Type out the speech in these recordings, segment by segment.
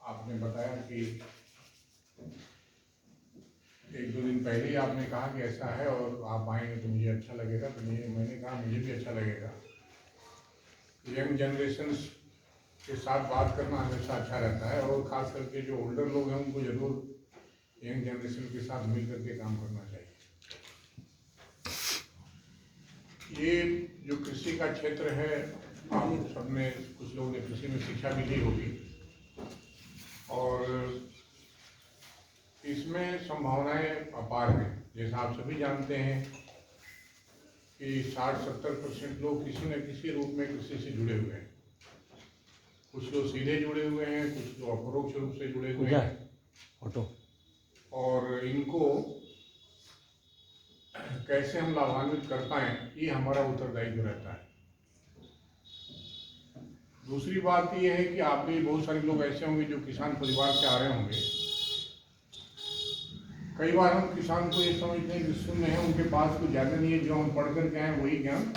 आपने बताया कि एक दो दिन पहले ही आपने कहा कि ऐसा है और आप आएंगे तो मुझे अच्छा लगेगा, तो मैंने कहा मुझे भी अच्छा लगेगा। यंग जनरेशन के साथ बात करना हमेशा अच्छा रहता है, और ख़ास करके जो ओल्डर लोग हैं उनको ज़रूर यंग जनरेशन के साथ मिल करके काम करना चाहिए। ये जो कृषि का क्षेत्र है, आप सबने, कुछ लोगों ने कृषि में शिक्षा भी ली होगी, और इसमें संभावनाएं अपार हैं। जैसा आप सभी जानते हैं कि 60-70% लोग किसी न किसी रूप में कृषि से जुड़े हुए हैं। कुछ लोग सीधे जुड़े हुए हैं, कुछ लोग अपरोक्ष रूप से जुड़े हुए हैं, और इनको कैसे हम लाभान्वित कर पाएं, ये हमारा उत्तरदायित्व रहता है। दूसरी बात ये है कि आप भी बहुत सारे लोग ऐसे होंगे जो किसान परिवार से आ रहे होंगे। कई बार हम किसान को ये समझते हैं कि शून्य है, उनके पास कुछ ज़्यादा नहीं है, जो हम पढ़ कर के आए वही ज्ञान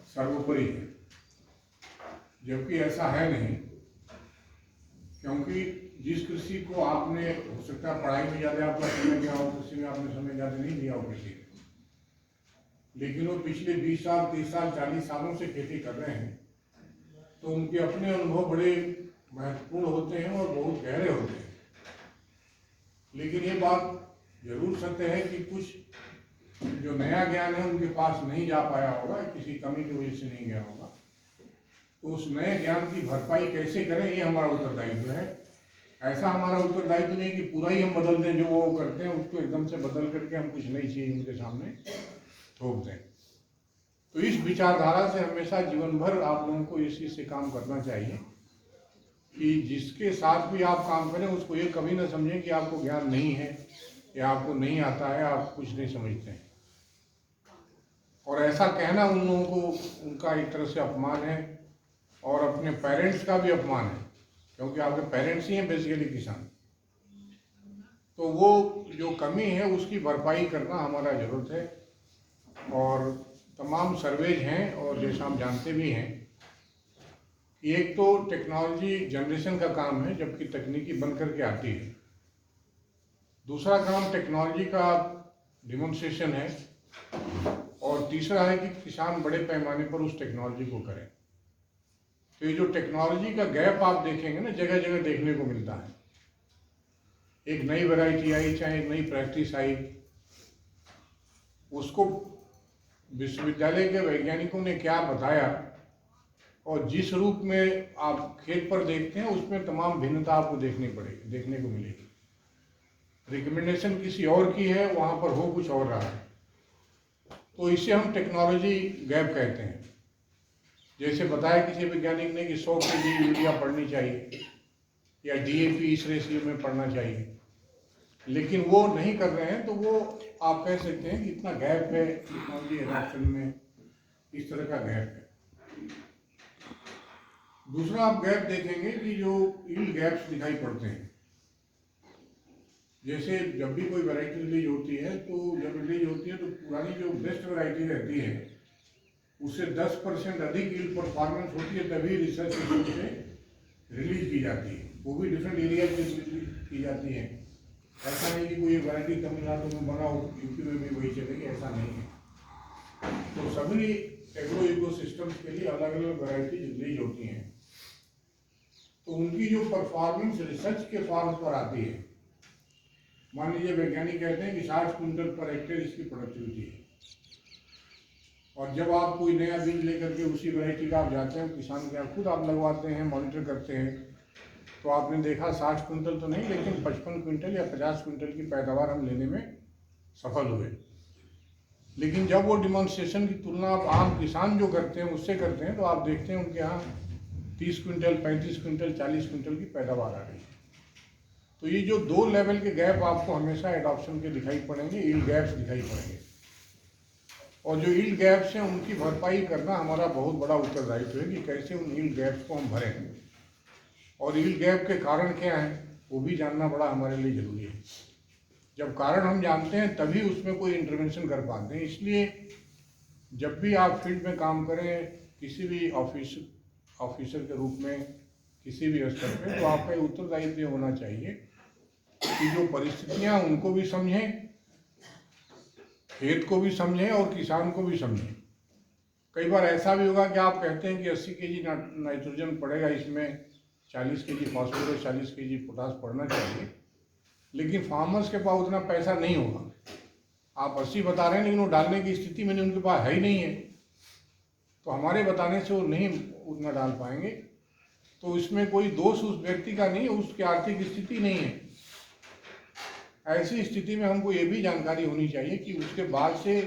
सर्वोपरि है, जबकि ऐसा है नहीं। क्योंकि जिस कृषि को आपने, हो सकता है पढ़ाई में ज़्यादा आपका समय दिया हो, कृषि में आपने समय ज़्यादा नहीं दिया हो कृषि, लेकिन वो पिछले 20 साल, 30 साल, 40 सालों से खेती कर रहे हैं, तो उनके अपने अनुभव बड़े महत्वपूर्ण होते हैं और बहुत गहरे होते हैं। लेकिन ये बात जरूर सत्य है कि कुछ जो नया ज्ञान है उनके पास नहीं जा पाया होगा, किसी कमी की वजह से नहीं गया होगा। तो उस नए ज्ञान की भरपाई कैसे करें, ये हमारा उत्तरदायित्व है। ऐसा हमारा उत्तरदायित्व नहीं कि पूरा ही हम बदल दें, जो वो करते हैं उसको एकदम से बदल करके हम कुछ नई चीज उनके सामने थोप दें। तो इस विचारधारा से हमेशा जीवन भर आप लोगों को इस चीज से काम करना चाहिए कि जिसके साथ भी आप काम करें उसको ये कभी ना समझें कि आपको ज्ञान नहीं है या आपको नहीं आता है, आप कुछ नहीं समझते हैं। और ऐसा कहना उन लोगों को, उनका एक तरह से अपमान है, और अपने पेरेंट्स का भी अपमान है, क्योंकि आपके पेरेंट्स ही हैं बेसिकली किसान। तो वो जो कमी है उसकी भरपाई करना हमारा जरूरत है। और तमाम सर्वेज हैं, और जैसा हम जानते भी हैं, एक तो टेक्नोलॉजी जनरेशन का काम है, जबकि तकनीकी बन करके आती है। दूसरा काम टेक्नोलॉजी का डिमोन्स्ट्रेशन है, और तीसरा है कि किसान बड़े पैमाने पर उस टेक्नोलॉजी को करें। तो ये जो टेक्नोलॉजी का गैप आप देखेंगे ना, जगह जगह देखने को मिलता है। एक नई वैरायटी आई, चाहे एक नई प्रैक्टिस आई, उसको विश्वविद्यालय के वैज्ञानिकों ने क्या बताया और जिस रूप में आप खेत पर देखते हैं उसमें तमाम भिन्नता आपको देखने को मिलेगी। रिकमेंडेशन किसी और की है, वहाँ पर हो कुछ और रहा है। तो इसे हम टेक्नोलॉजी गैप कहते हैं। जैसे बताया किसी वैज्ञानिक ने कि 100 kg यूरिया पड़नी चाहिए या DAP इस रेशियो में पड़ना चाहिए, लेकिन वो नहीं कर रहे हैं, तो वो आप कह सकते हैं कि इतना गैप है टेक्नोलॉजी एडॉप्शन में, इस तरह का गैप है। दूसरा आप गैप देखेंगे कि जो यील्ड गैप्स दिखाई पड़ते हैं। जैसे जब भी कोई वैरायटी रिलीज होती है, तो जब रिलीज होती है तो पुरानी जो बेस्ट वैरायटी रहती है उससे 10% अधिक यील्ड परफॉर्मेंस होती है, तभी रिसर्च से रिलीज की जाती है। वो भी डिफरेंट एरिया की जाती है। ऐसा नहीं कि कोई वैरायटी तमिलनाडु में बनाओ यूपी में भी वही चलेगी, ऐसा नहीं है। तो सभी एग्रो इकोसिस्टम्स के लिए अलग अलग वैरायटी रिलीज होती हैं, तो उनकी जो परफॉर्मेंस रिसर्च के फॉर्म पर आती है, मान लीजिए वैज्ञानिक कहते हैं कि 60 क्विंटल पर हेक्टेयर इसकी प्रोडक्टिविटी है, और जब आप कोई नया बीज लेकर के उसी वैरायटी का आप जाते हैं किसान के यहाँ, खुद आप लगवाते हैं, मॉनिटर करते हैं, तो आपने देखा 60 क्विंटल तो नहीं, लेकिन 55 क्विंटल या 50 क्विंटल की पैदावार हम लेने में सफल हुए। लेकिन जब वो डिमॉन्स्ट्रेशन की तुलना आप आम किसान जो करते हैं उससे करते हैं, तो आप देखते हैं उनके यहाँ 30 क्विंटल, 35 क्विंटल, 40 क्विंटल की पैदावार आ रही है। तो ये जो दो लेवल के गैप आपको हमेशा एडॉप्शन के दिखाई पड़ेंगे, यील्ड गैप्स दिखाई पड़ेंगे, और जो यील्ड गैप्स हैं उनकी भरपाई करना हमारा बहुत बड़ा उत्तरदायित्व है कि कैसे उन यील्ड गैप्स को हम भरें, और यील्ड गैप के कारण क्या हैं वो भी जानना बड़ा हमारे लिए जरूरी है। जब कारण हम जानते हैं तभी उसमें कोई इंटरवेंशन कर पाते हैं। इसलिए जब भी आप फील्ड में काम करें, किसी भी ऑफिसर के रूप में, किसी भी स्तर पे, तो आपका उत्तरदायित्व होना चाहिए कि जो परिस्थितियां उनको भी समझें, खेत को भी समझें और किसान को भी समझें। कई बार ऐसा भी होगा कि आप कहते हैं कि 80 केजी नाइट्रोजन पड़ेगा, इसमें 40 केजी फास्फोरस, 40 केजी पोटास पड़ना चाहिए, लेकिन फार्मर्स के पास उतना पैसा नहीं होगा। आप 80 बता रहे हैं लेकिन वो डालने की स्थिति में उनके पास है ही नहीं है, तो हमारे बताने से वो नहीं उतना डाल पाएंगे। तो इसमें कोई दोष उस व्यक्ति का नहीं है, उसकी आर्थिक स्थिति नहीं है। ऐसी स्थिति में हमको ये भी जानकारी होनी चाहिए कि उसके बाद से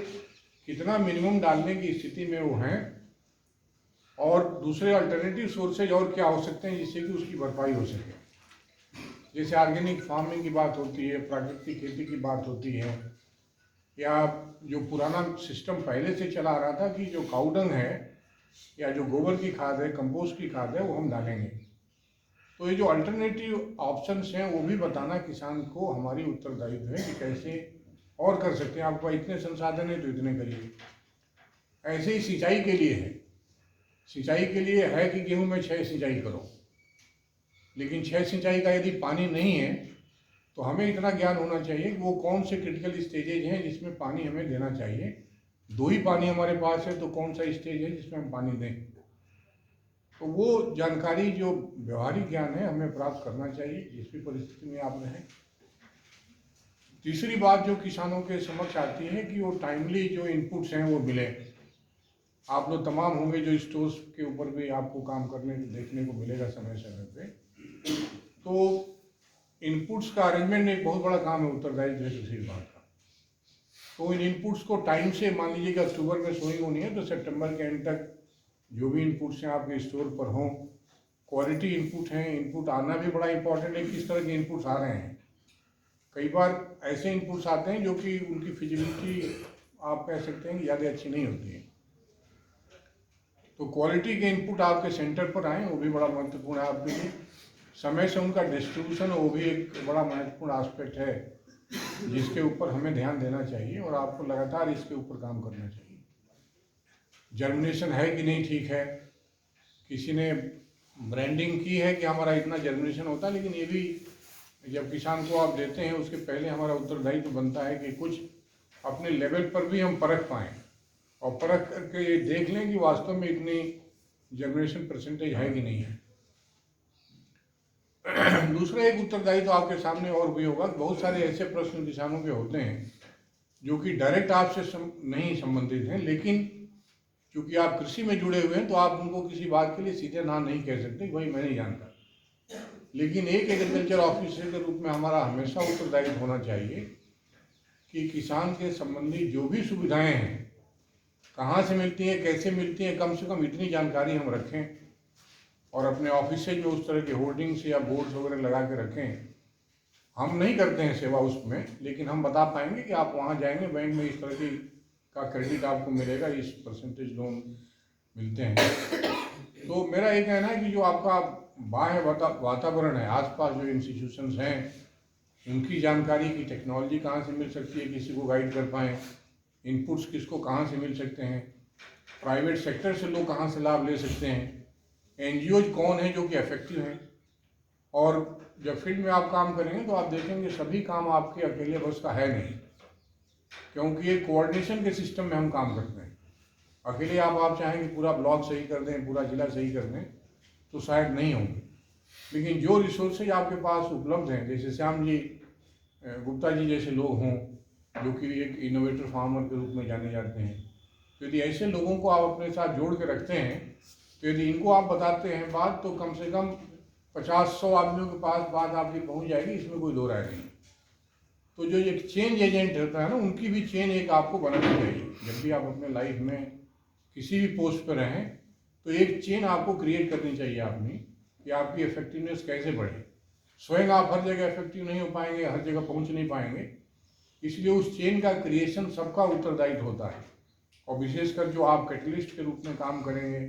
कितना मिनिमम डालने की स्थिति में वो हैं, और दूसरे अल्टरनेटिव सोर्सेज और क्या हो सकते हैं जिससे कि उसकी भरपाई हो सके। जैसे ऑर्गेनिक फार्मिंग की बात होती है, प्राकृतिक खेती की बात होती है, या जो पुराना सिस्टम पहले से चला आ रहा था कि जो काउडंग है या जो गोबर की खाद है, कंपोस्ट की खाद है, वो हम डालेंगे। तो ये जो अल्टरनेटिव ऑप्शंस हैं वो भी बताना किसान को हमारी उत्तरदायित्व है कि कैसे और कर सकते हैं। आपके पास इतने संसाधन है तो इतने करिए। ऐसे ही सिंचाई के लिए है, सिंचाई के लिए है कि गेहूं में 6 सिंचाई करो, लेकिन 6 सिंचाई का यदि पानी नहीं है तो हमें इतना ज्ञान होना चाहिए कि वो कौन से क्रिटिकल स्टेजेज हैं जिसमें पानी हमें देना चाहिए। 2 ही पानी हमारे पास है तो कौन सा स्टेज है जिसमें हम पानी दें। तो वो जानकारी जो व्यवहारिक ज्ञान है हमें प्राप्त करना चाहिए जिस भी परिस्थिति में आप रहें। तीसरी बात जो किसानों के समक्ष आती है कि वो टाइमली जो इनपुट्स हैं वो मिले। आप लोग तमाम होंगे जो स्टोर्स के ऊपर भी आपको काम करने देखने को मिलेगा समय समय पे। तो इनपुट्स का अरेंजमेंट एक बहुत बड़ा काम है, उत्तरदायित्व है सुशील बात का। तो इन इनपुट्स को टाइम से, मान लीजिए कि अक्टूबर में सोइंग होनी है तो सितंबर के एंड तक जो भी इनपुट्स हैं आपके स्टोर पर हों। क्वालिटी इनपुट हैं, इनपुट आना भी बड़ा इंपॉर्टेंट है, किस तरह के इनपुट्स आ रहे हैं। कई बार ऐसे इनपुट्स आते हैं जो कि उनकी फिजिबिलिटी आप कह सकते हैं कि ज़्यादा अच्छी नहीं होती है। तो क्वालिटी के इनपुट आपके सेंटर पर आएँ वो भी बड़ा महत्वपूर्ण है आपके लिए। समय से उनका डिस्ट्रीब्यूशन वो भी एक बड़ा महत्वपूर्ण एस्पेक्ट है जिसके ऊपर हमें ध्यान देना चाहिए और आपको लगातार इसके ऊपर काम करना चाहिए। जर्मिनेशन है कि नहीं ठीक है, किसी ने ब्रांडिंग की है कि हमारा इतना जर्मिनेशन होता है, लेकिन ये भी जब किसान को आप देते हैं उसके पहले हमारा उत्तरदायित्व तो बनता है कि कुछ अपने लेवल पर भी हम परख पाएँ और परख करके ये देख लें कि वास्तव में इतनी जर्मिनेशन परसेंटेज है कि नहीं है। दूसरा एक उत्तरदायित्व तो आपके सामने और भी होगा। बहुत सारे ऐसे प्रश्न किसानों के होते हैं जो कि डायरेक्ट आपसे नहीं संबंधित हैं, लेकिन क्योंकि आप कृषि में जुड़े हुए हैं तो आप उनको किसी बात के लिए सीधे ना नहीं कह सकते भाई मैं नहीं जानता। लेकिन एक एग्रीकल्चर ऑफिसर के रूप में हमारा हमेशा उत्तरदायित्व होना चाहिए कि किसान के संबंधी जो भी सुविधाएं हैं कहाँ से मिलती हैं, कैसे मिलती हैं, कम से कम इतनी जानकारी हम रखें और अपने ऑफिस में उस तरह के होर्डिंग्स या बोर्ड्स वगैरह लगा के रखें। हम नहीं करते हैं सेवा उसमें, लेकिन हम बता पाएंगे कि आप वहाँ जाएंगे बैंक में इस तरह की का क्रेडिट आपको मिलेगा, इस परसेंटेज लोन मिलते हैं। तो मेरा ये कहना है कि जो आपका बाह्य वातावरण है, आसपास जो इंस्टीट्यूशंस हैं, उनकी जानकारी की टेक्नोलॉजी कहाँ से मिल सकती है, किसी को गाइड कर पाएँ, इनपुट्स किसको कहाँ से मिल सकते हैं, प्राइवेट सेक्टर से लोग कहाँ से लाभ ले सकते हैं, एनजीओज कौन है जो कि इफेक्टिव हैं। और जब फील्ड में आप काम करेंगे तो आप देखेंगे सभी काम आपके अकेले बस का है नहीं, क्योंकि ये कोऑर्डिनेशन के सिस्टम में हम काम करते हैं। अकेले आप चाहेंगे पूरा ब्लॉक सही कर दें, पूरा जिला सही कर दें तो शायद नहीं होंगे। लेकिन जो रिसोर्सेज आपके पास उपलब्ध हैं, जैसे श्याम जी गुप्ता जी जैसे लोग हों जो कि एक इनोवेटर फार्मर के रूप में जाने जाते हैं, तो यदि ऐसे लोगों को आप अपने साथ जोड़ के रखते हैं तो यदि इनको आप बताते हैं बात तो कम से कम 50-100 आदमियों के पास बात आपकी पहुंच जाएगी, इसमें कोई दो राय नहीं। तो जो एक चेंज एजेंट होता है ना, उनकी भी चेन एक आपको बनानी चाहिए। जब भी आप अपने लाइफ में किसी भी पोस्ट पर रहें तो एक चेन आपको क्रिएट करनी चाहिए अपनी, कि आपकी इफेक्टिवनेस कैसे बढ़े। स्वयं आप हर जगह इफेक्टिव नहीं हो पाएंगे, हर जगह पहुंच नहीं पाएंगे, इसलिए उस चेन का क्रिएशन सबका उत्तरदायित्व होता है। और विशेषकर जो आप कैटलिस्ट के रूप में काम करेंगे,